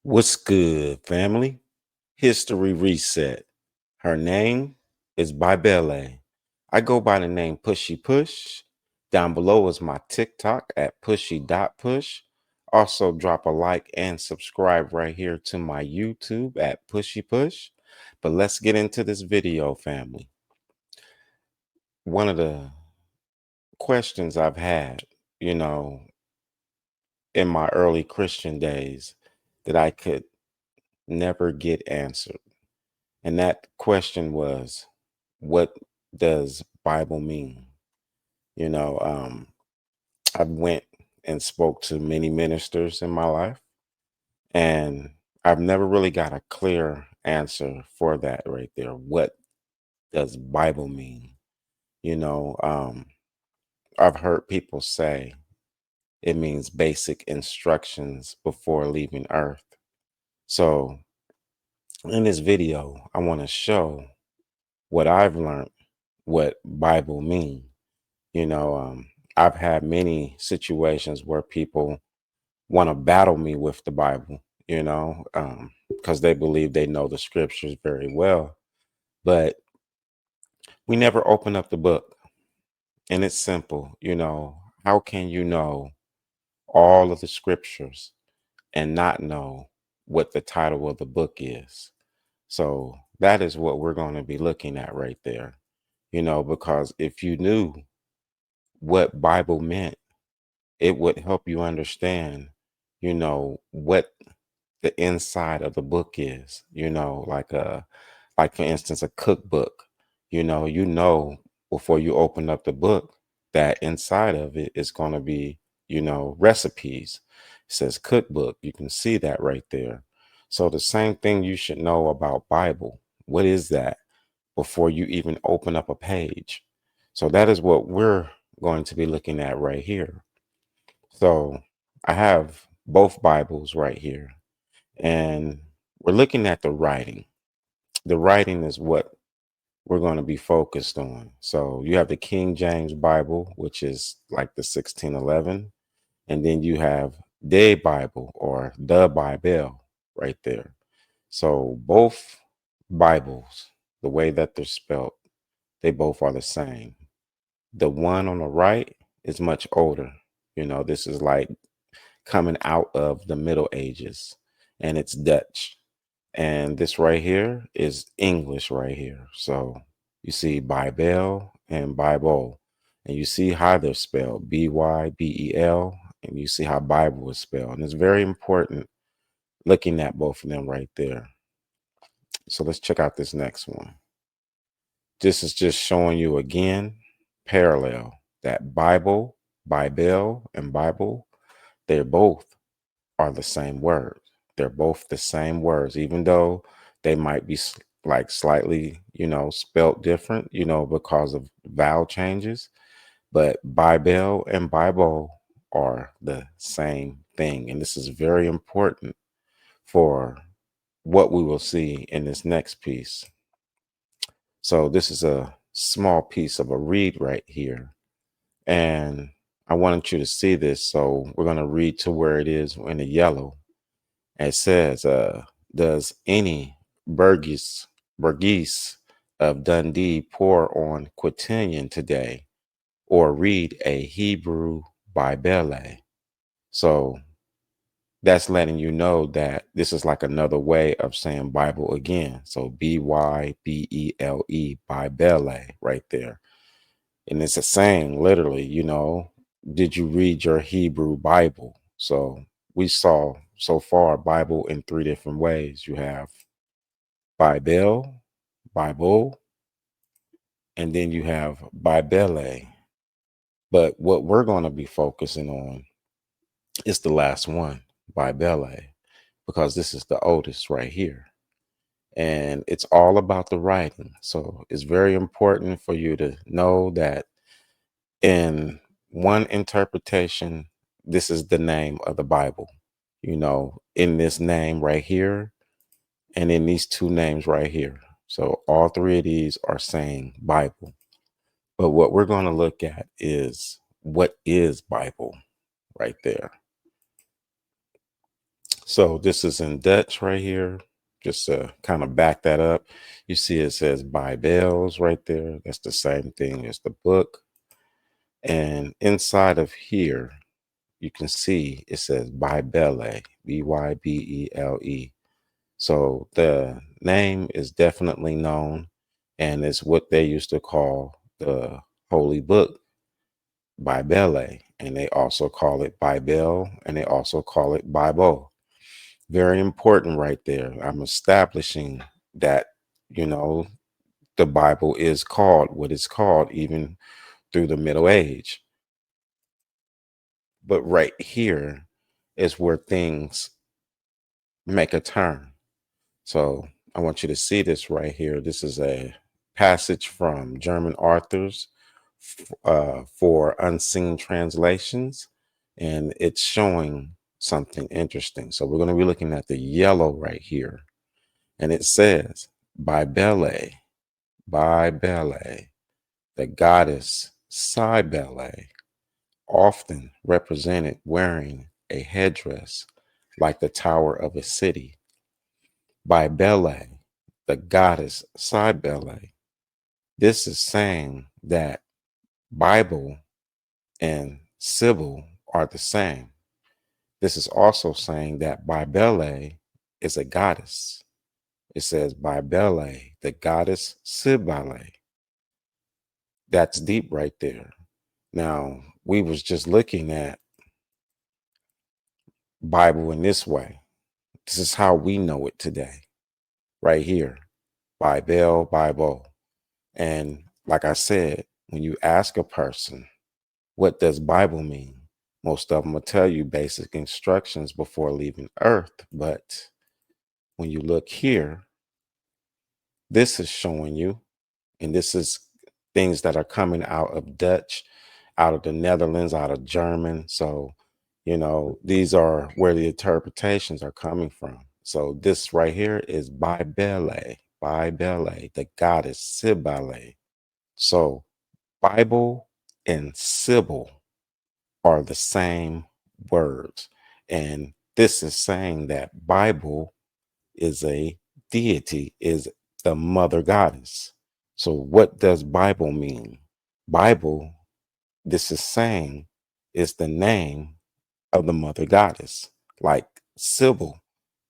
What's good, family? History reset. Her name is Bybele. I go by the name Pushy Push. Down below is my TikTok at pushy.push. Also, drop a like and subscribe right here to my YouTube at Pushy Push. But let's get into this video, family. One of the questions I've had, you know, in my early Christian days that I could never get answered. And that question was, what does Bible mean? You know, I went and spoke to many ministers in my life, and I've never really got a clear answer for that right there. What does Bible mean? You know, I've heard people say it means basic instructions before leaving Earth. So in this video, I want to show what I've learned, what Bible mean. You know, I've had many situations where people want to battle me with the Bible, because they believe they know the scriptures very well. But we never open up the book. And it's simple. How can you know all of the scriptures and not know what the title of the book is? So that is what we're going to be looking at right there. Because if you knew what Bible meant, it would help you understand, what the inside of the book is, like for instance, a cookbook. You know before you open up the book that inside of it is going to be, recipes. It says cookbook. You can see that right there. So the same thing you should know about Bible. What is that before you even open up a page? So that is what we're going to be looking at right here. So I have both Bibles right here, and we're looking at the writing. The writing is what we're going to be focused on. So you have the King James Bible, which is like the 1611, and then you have the Bible or the Bybele right there. So both Bibles, the way that they're spelled, they both are the same. The one on the right is much older. This is like coming out of the Middle Ages, and it's Dutch. And this right here is English right here. So you see Bybele and Bybele, and you see how they're spelled, Bybel, and you see how Bible is spelled. And it's very important looking at both of them right there. So let's check out this next one. This is just showing you again parallel that Bible, Bybele, and Bible, they're both are the same words. They're both the same words, even though they might be like slightly, spelt different, because of vowel changes. But Bybele and Bible are the same thing. And this is very important for what we will see in this next piece. So this is a small piece of a read right here. And I wanted you to see this. So we're going to read to where it is in the yellow. It says, does any Burgess of Dundee pour on quotidian today or read a Hebrew Bybele? So that's letting you know that this is like another way of saying Bible again. So Bybele, Bybele, right there. And it's a saying, literally, did you read your Hebrew Bible? So we saw so far Bible in three different ways. You have Bybele, Bible, and then you have Bybele. But what we're going to be focusing on is the last one, Bybele, because this is the oldest right here. And it's all about the writing. So it's very important for you to know that in one interpretation, this is the name of the Bible. In this name right here, and in these two names right here. So all three of these are saying Bible. But what we're going to look at is what is Bible right there. So this is in Dutch right here. Just to kind of back that up, you see it says Bybele's right there. That's the same thing as the book. And inside of here, you can see it says Bybele, Bybele. So the name is definitely known, and it's what they used to call the holy book, Bybele. And they also call it Bybele, and they also call it Bible. Very important right there. I'm establishing that, you know, the Bible is called what it's called even through the Middle Age. But right here is where things make a turn. So I want you to see this right here. This is a passage from German authors for Unseen Translations, and it's showing something interesting. So we're going to be looking at the yellow right here, and it says, Bybele, Bybele, the goddess Cybele, often represented wearing a headdress like the tower of a city. Bybele, the goddess Cybele. This is saying that Bible and Sybil are the same. This is also saying that Bybele is a goddess. It says Bybele, the goddess Cybele. That's deep right there. Now, we was just looking at Bible in this way. This is how we know it today, right here. Bybele, Bible. And like I said, when you ask a person, what does Bible mean? Most of them will tell you basic instructions before leaving Earth. But when you look here, this is showing you, and this is things that are coming out of Dutch, out of the Netherlands, out of German. So, these are where the interpretations are coming from. So this right here is Bybele, Bybele, the goddess Cybele. So Bible and Sybil are the same words. And this is saying that Bible is a deity, is the mother goddess. So what does Bible mean? Bible, this is saying, is the name of the mother goddess. Like Sybil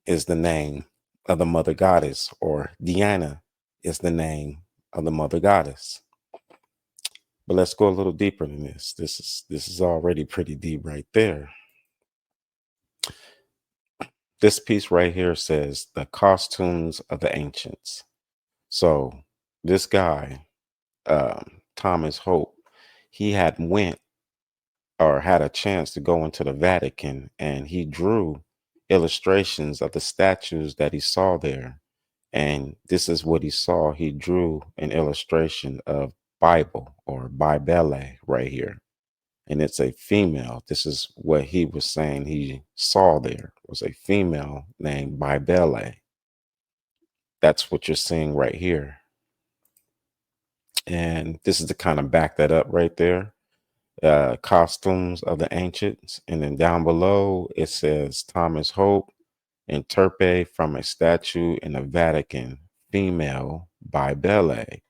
is the name of the mother goddess, or Diana is the name of the mother goddess. But let's go a little deeper than this. This is already pretty deep right there. This piece right here says the costumes of the ancients. So this guy, Thomas Hope, he had a chance to go into the Vatican, and he drew illustrations of the statues that he saw there. And this is what he saw. He drew an illustration of Bible, or Bybele, right here. And it's a female. This is what he was saying he saw there, was a female named Bybele. That's what you're seeing right here. And this is to kind of back that up right there. Costumes of the ancients. And then down below, it says Thomas Hope interpret from a statue in the Vatican, female Bybele,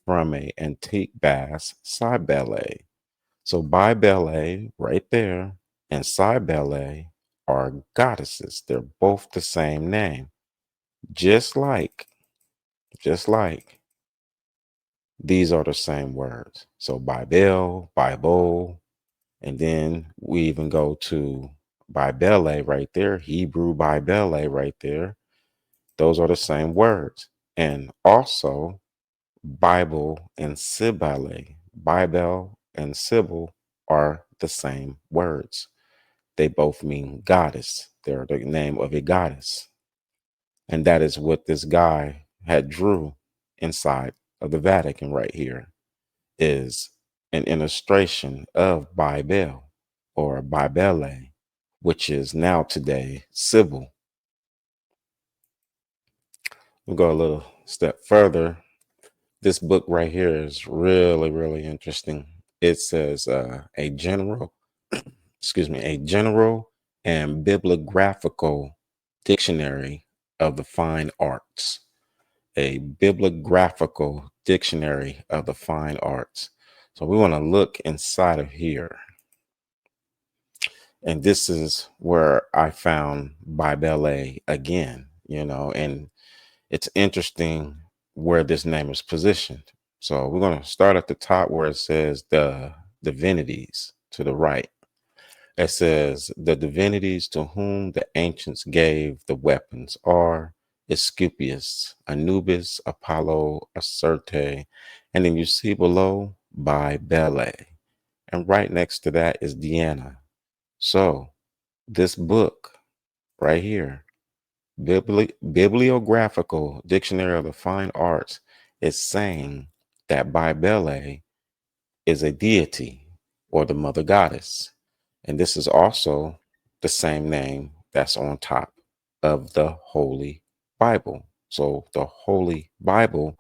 from a antique bass Cybele. So Bybele right there and Cybele are goddesses. They're both the same name. Just like these are the same words. So Bybele, Bible, and then we even go to Bybele right there, Hebrew Bybele right there. Those are the same words. And also Bible and Cybele. Bible and Sybil are the same words. They both mean goddess. They're the name of a goddess. And that is what this guy had drew inside of the Vatican right here, is an illustration of Bybele, or Bybele, which is now today Sybil. We'll go a little step further. This book right here is really, really interesting. It says a general and bibliographical dictionary of the fine arts, a bibliographical dictionary of the fine arts. So we want to look inside of here. And this is where I found Bybele again, and it's interesting where this name is positioned. So we're going to start at the top where it says the divinities to the right. It says the divinities to whom the ancients gave the weapons are Asclepius, Anubis, Apollo, Astarte, and then you see below Bybele. And right next to that is Diana. So this book right here, Bibliographical Dictionary of the Fine Arts, is saying that Bybele is a deity or the mother goddess. And this is also the same name that's on top of the Holy Bible. So the Holy Bible,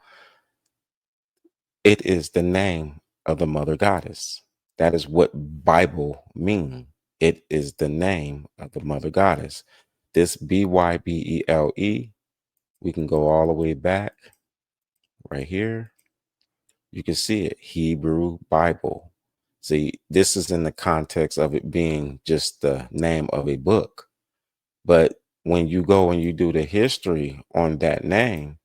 it is the name of the mother goddess. That is what Bible means. It is the name of the mother goddess. This Bybele, we can go all the way back right here. You can see it, Hebrew Bible. See, this is in the context of it being just the name of a book. But when you go and you do the history on that name,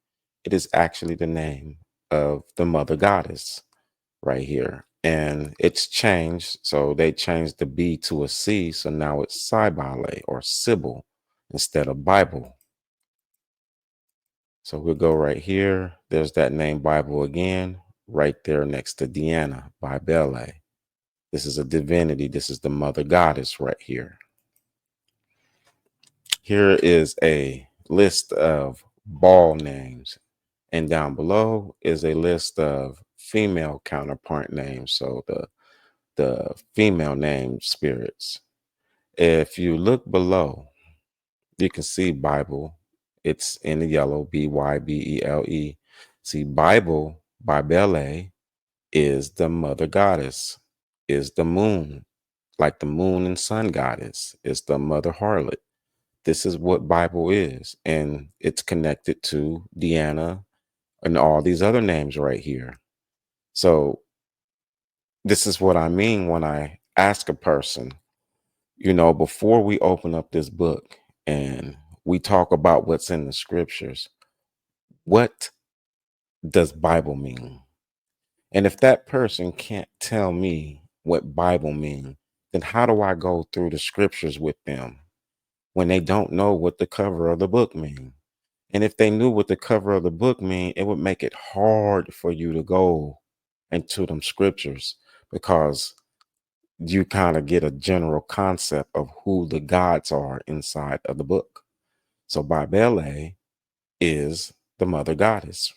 it is actually the name of the mother goddess right here. And it's changed. So they changed the B to a C. So now it's Cybele or Sybil instead of Bible. So we'll go right here. There's that name Bible again, right there next to Diana, Bybele. This is a divinity. This is the mother goddess right here. Here is a list of ball names. And down below is a list of female counterpart names. So the female name spirits. If you look below, you can see Bible. It's in the yellow, Bybele. See, Bible, Bybele, is the mother goddess, is the moon, like the moon and sun goddess, is the mother harlot. This is what Bible is. And it's connected to Diana and all these other names right here. So this is what I mean when I ask a person, before we open up this book and we talk about what's in the scriptures, what does Bible mean? And if that person can't tell me what Bible means, then how do I go through the scriptures with them when they don't know what the cover of the book means? And if they knew what the cover of the book mean, it would make it hard for you to go into them scriptures because you kind of get a general concept of who the gods are inside of the book. So Bybele is the mother goddess.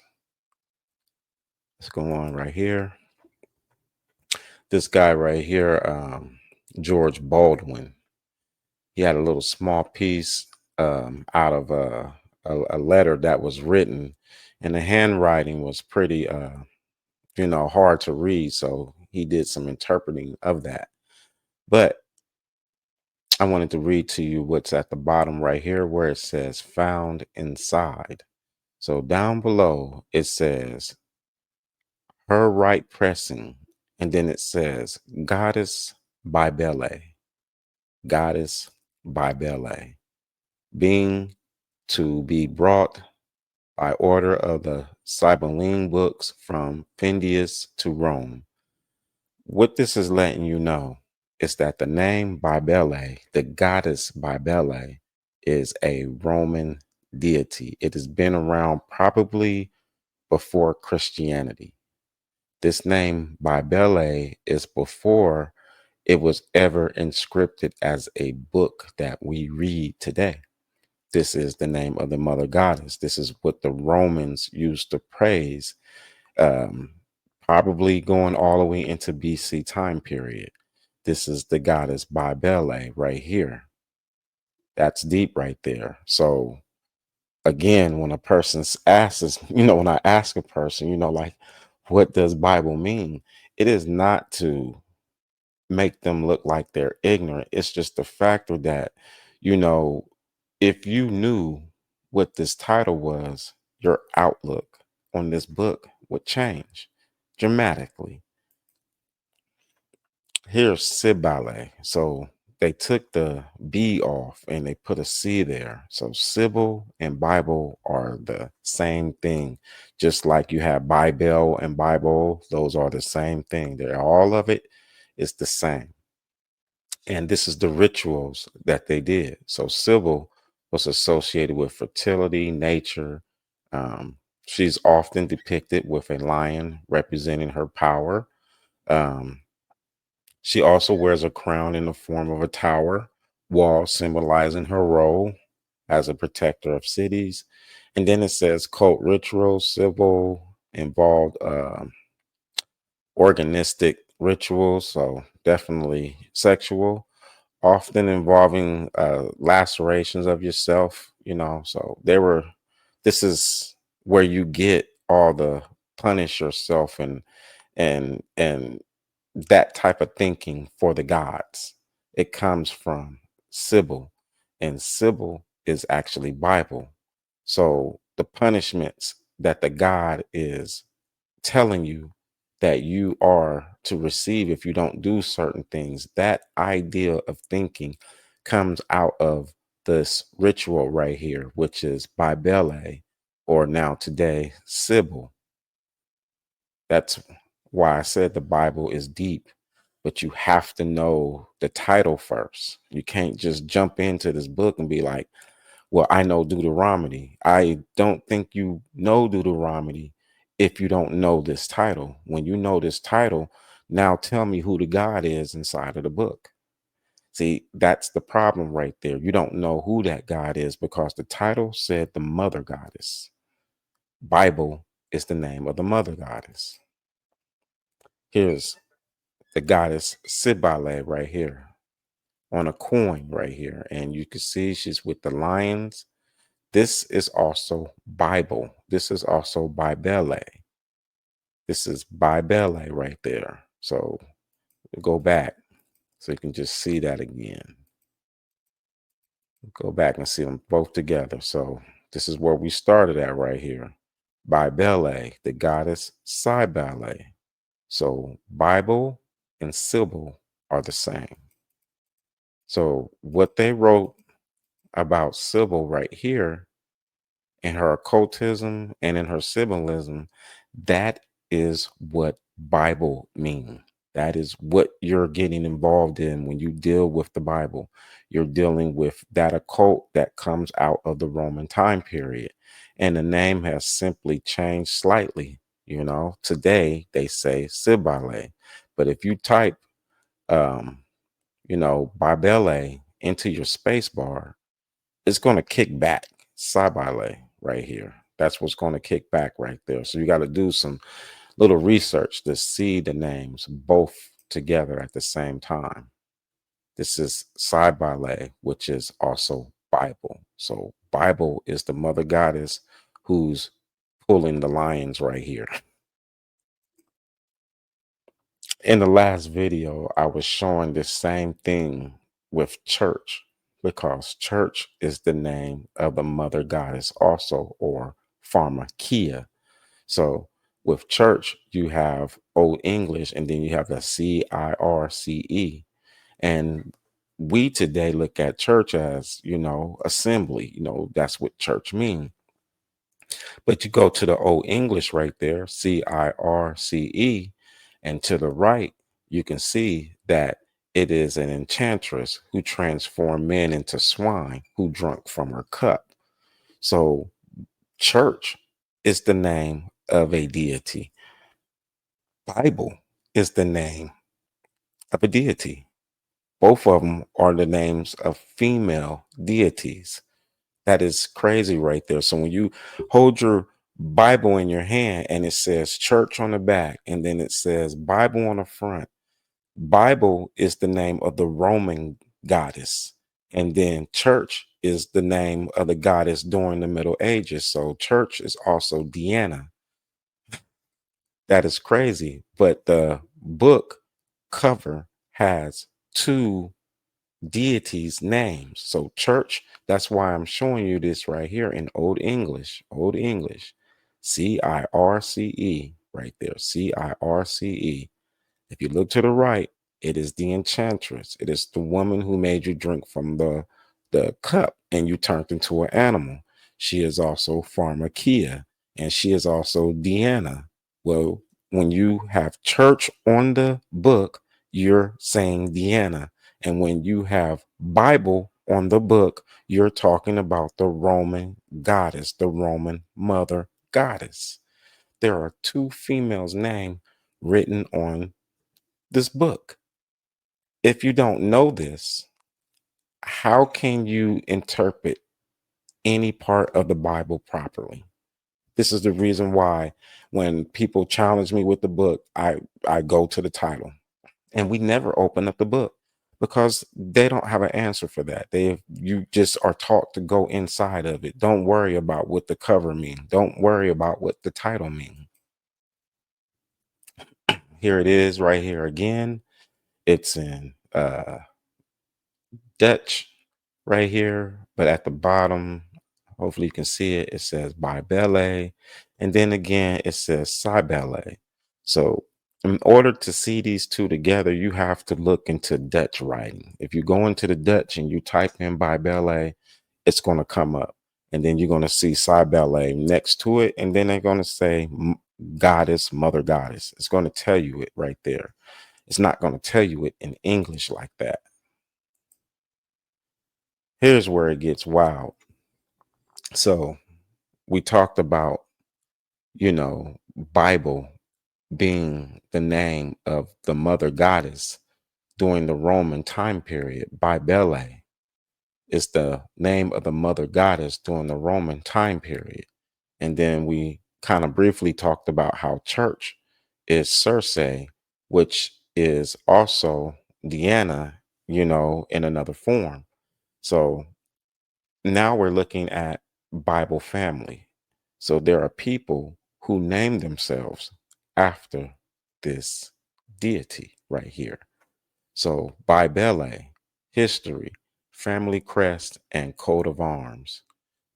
Let's go on right here. This guy right here, George Baldwin, he had a little small piece out of a letter that was written, and the handwriting was pretty, hard to read. So he did some interpreting of that. But I wanted to read to you what's at the bottom right here where it says found inside. So down below, it says her right pressing, and then it says goddess Bybele, goddess Bybele, being to be brought by order of the Cybele books from Phidias to Rome. What this is letting you know is that the name Bybele, the goddess Bybele, is a Roman deity. It has been around probably before Christianity. This name Bybele is before it was ever inscripted as a book that we read today. This is the name of the mother goddess. This is what the Romans used to praise, um, probably going all the way into BC time period. This is the goddess Bybele right here. That's deep right there. So again, when a person asks, when I ask a person, like, what does Bible mean? It is not to make them look like they're ignorant. It's just the factor that, you know, If you knew what this title was, your outlook on this book would change dramatically. Here's Cybele. So they took the B off and they put a C there. So Sybil and Bible are the same thing. Just like you have Bybele and Bible, those are the same thing. They're all of it is the same. And this is the rituals that they did. So Sybil was associated with fertility, nature. Um, she's often depicted with a lion representing her power. Um, she also wears a crown in the form of a tower wall, symbolizing her role as a protector of cities. And then it says cult rituals, civil, involved organistic rituals, so definitely sexual, often involving lacerations of yourself, So this is where you get all the punish yourself and that type of thinking for the gods. It comes from Sybil, and Sybil is actually Bible. So the punishments that the God is telling you that you are to receive if you don't do certain things, that idea of thinking comes out of this ritual right here, which is Bybele, or now today, Sybil. That's why I said the Bible is deep, but you have to know the title first. You can't just jump into this book and be like, well, I know Deuteronomy. I don't think you know Deuteronomy if you don't know this title. When you know this title, now tell me who the God is inside of the book. See, that's the problem right there. You don't know who that God is because the title said the mother goddess. Bible is the name of the mother goddess. Here's the goddess Cybele right here on a coin right here. And you can see she's with the lions. This is also Bible. This is also Bybele. This is Bybele right there. So go back so you can just see that again. Go back and see them both together. So this is where we started at right here. Bybele, the goddess Cybele. So Bible and Sybil are the same. So what they wrote about Sybil right here in her occultism and in her symbolism, that is what Bible means. That is what you're getting involved in when you deal with the Bible. You're dealing with that occult that comes out of the Roman time period. And the name has simply changed slightly. Today they say Cybele. But if you type, um, Bybele into your space bar, it's going to kick back Cybele right here. That's what's going to kick back right there. So you got to do some little research to see the names both together at the same time. This is Cybele, which is also Bible. So Bible is the mother goddess who's pulling the lions right here. In the last video, I was showing the same thing with church because church is the name of the mother goddess also, or pharmakia. So with church, you have Old English and then you have the CIRCE. And we today look at church as, assembly, that's what church means. But you go to the Old English right there, CIRCE, and to the right, you can see that it is an enchantress who transformed men into swine who drunk from her cup. So, church is the name of a deity, Bible is the name of a deity. Both of them are the names of female deities. That is crazy right there. So when you hold your Bible in your hand and it says church on the back and then it says Bible on the front, Bible is the name of the Roman goddess. And then church is the name of the goddess during the Middle Ages. So church is also Diana. That is crazy. But the book cover has two deities' names. So church, that's why I'm showing you this right here in Old English, Circe, right there, Circe. If you look to the right, it is the enchantress. It is the woman who made you drink from the cup and you turned into an animal. She is also Pharmakia, and she is also Diana. Well, when you have church on the book, you're saying Diana. And when you have Bible on the book, you're talking about the Roman goddess, the Roman mother goddess. There are two females' names written on this book. If you don't know this, how can you interpret any part of the Bible properly? This is the reason why when people challenge me with the book, I go to the title. And we never open up the book because they don't have an answer for that. You just are taught to go inside of it. Don't worry about what the cover means. Don't worry about what the title means. Here it is right here again. It's in Dutch right here, but at the bottom, hopefully you can see it, it says Bybele, and then again it says Cybele. So in order to see these two together, you have to look into Dutch writing. If you go into the Dutch and you type in Bybele, it's going to come up. And then you're going to see Cybele next to it, and then they're going to say goddess, mother goddess. It's going to tell you it right there. It's not going to tell you it in English like that. Here's where it gets wild. So we talked about, Bible being the name of the mother goddess during the Roman time period. Bybele is the name of the mother goddess during the Roman time period. And then we kind of briefly talked about how church is Circe, which is also Diana, in another form. So now we're looking at Bible family. So there are people who name themselves after this deity right here. So Bybele, history, family crest, and coat of arms.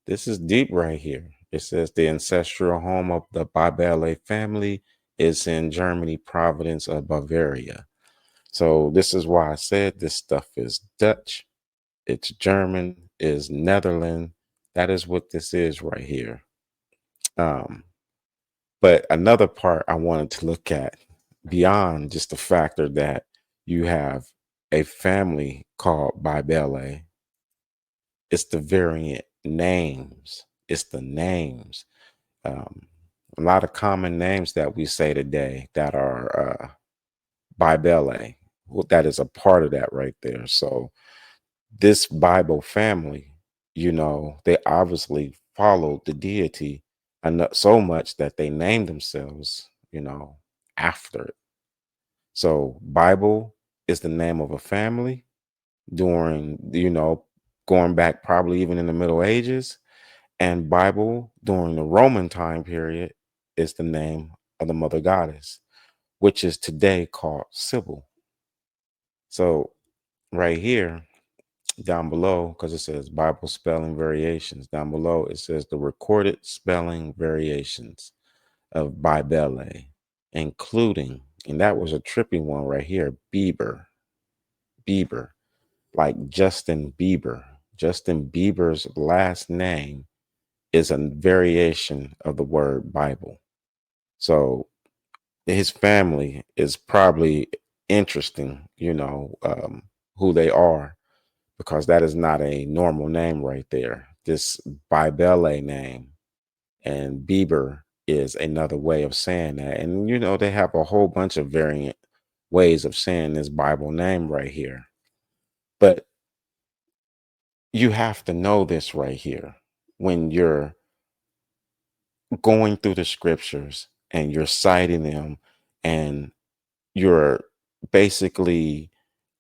This is deep right here. It says the ancestral home of the Bybele family is in Germany, province of Bavaria. So this is why I said this stuff is Dutch, it's German, is Netherlands. That is what this is right here. Um, but another part I wanted to look at beyond just the factor that you have a family called Bybele, it's the variant names. It's the names. Um, a lot of common names that we say today that are Bybele. Well, that is a part of that right there. So this Bible family, they obviously followed the deity enough so much that they named themselves, after it. So Bible is the name of a family during, going back probably even in the Middle Ages, and Bible during the Roman time period is the name of the mother goddess, which is today called Cybele. So right here, down below, because it says Bible spelling variations, down below it says the recorded spelling variations of Bybele, including, and that was a trippy one right here, Bieber, like Justin Bieber. Justin Bieber's last name is a variation of the word Bible. So his family is probably interesting, who they are, because that is not a normal name right there. This Bybele name and Bieber is another way of saying that. And, they have a whole bunch of variant ways of saying this Bible name right here. But you have to know this right here when you're going through the scriptures and you're citing them and you're basically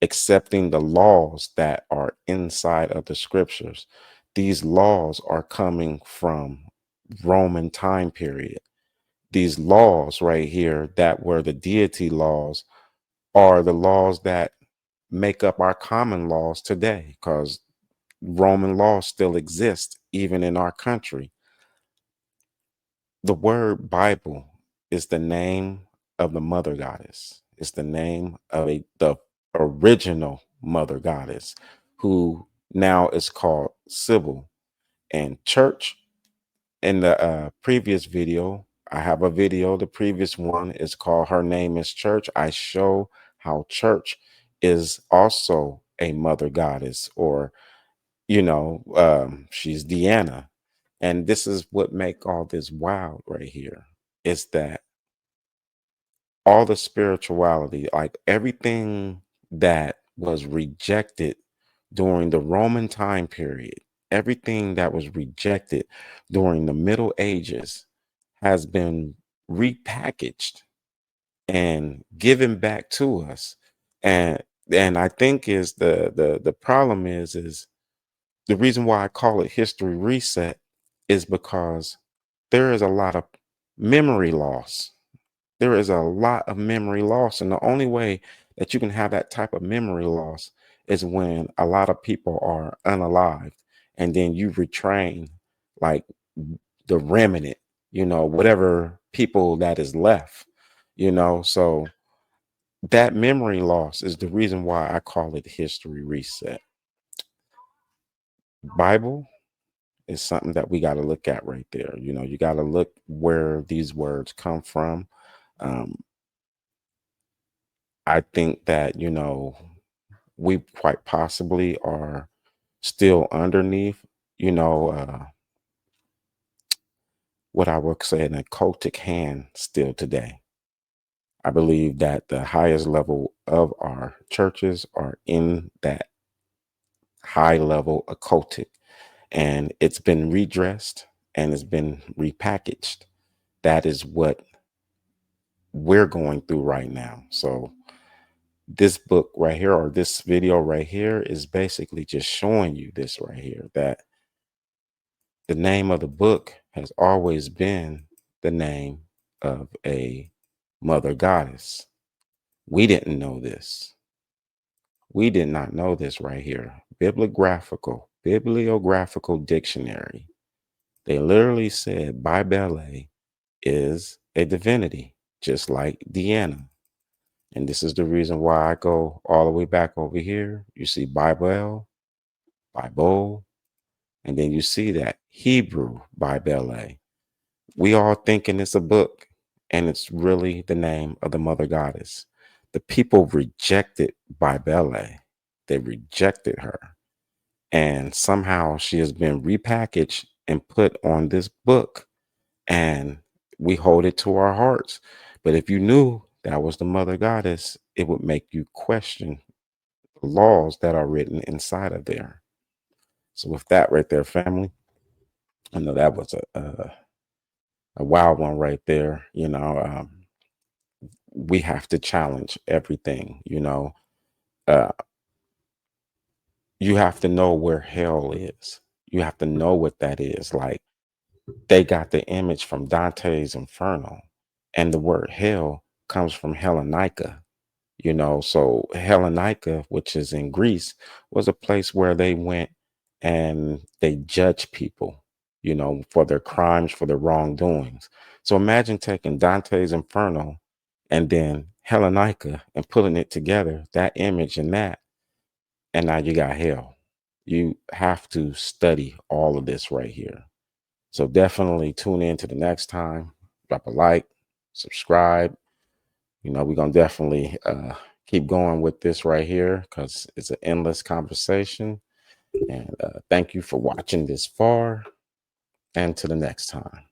accepting the laws that are inside of the scriptures. These laws are coming from Roman time period. These laws right here that were the deity laws are the laws that make up our common laws today, because Roman laws still exist even in our country. The word Bible is the name of the mother goddess. It's the name of the original mother goddess, who now is called Cybele. And church, in the previous video, I have a video. The previous one is called Her Name is Church. I show how church is also a mother goddess, or she's Deanna. And this is what make all this wild right here, is that all the spirituality, like everything that was rejected during the Roman time period, everything that was rejected during the Middle Ages has been repackaged and given back to us. And I think is the problem is the reason why I call it history reset is because there is a lot of memory loss. There is a lot of memory loss. And the only way that you can have that type of memory loss is when a lot of people are unalived, and then you retrain like the remnant, whatever people that is left, So that memory loss is the reason why I call it history reset. Bible is something that we got to look at right there. You got to look where these words come from. I think that, we quite possibly are still underneath, what I would say an occultic hand still today. I believe that the highest level of our churches are in that high level occultic, and it's been redressed and it's been repackaged. That is what we're going through right now. So this book right here, or this video right here, is basically just showing you this right here, that the name of the book has always been the name of a mother goddess. We didn't know this. We did not know this right here. Bibliographical dictionary. They literally said Bybele is a divinity, just like Deanna. And this is the reason why I go all the way back over here. You see Bybele, Bybele, and then you see that Hebrew Bybele. We all thinking it's a book, and it's really the name of the mother goddess. The people rejected Bybele. They rejected her. And somehow she has been repackaged and put on this book, and we hold it to our hearts. But if you knew that was the mother goddess, it would make you question the laws that are written inside of there. So with that right there, family, I know that was a wild one right there. We have to challenge everything. Uh, you have to know where hell is. You have to know what that is. Like, they got the image from Dante's Inferno, and the word hell comes from Hellenica. So Hellenica, which is in Greece, was a place where they went and they judged people, for their crimes, for their wrongdoings. So imagine taking Dante's Inferno and then Hellenica and putting it together, that image and that, and now you got hell. You have to study all of this right here. So definitely tune in to the next time. Drop a like, subscribe. We're going to definitely keep going with this right here, because it's an endless conversation. And thank you for watching this far, and to the next time.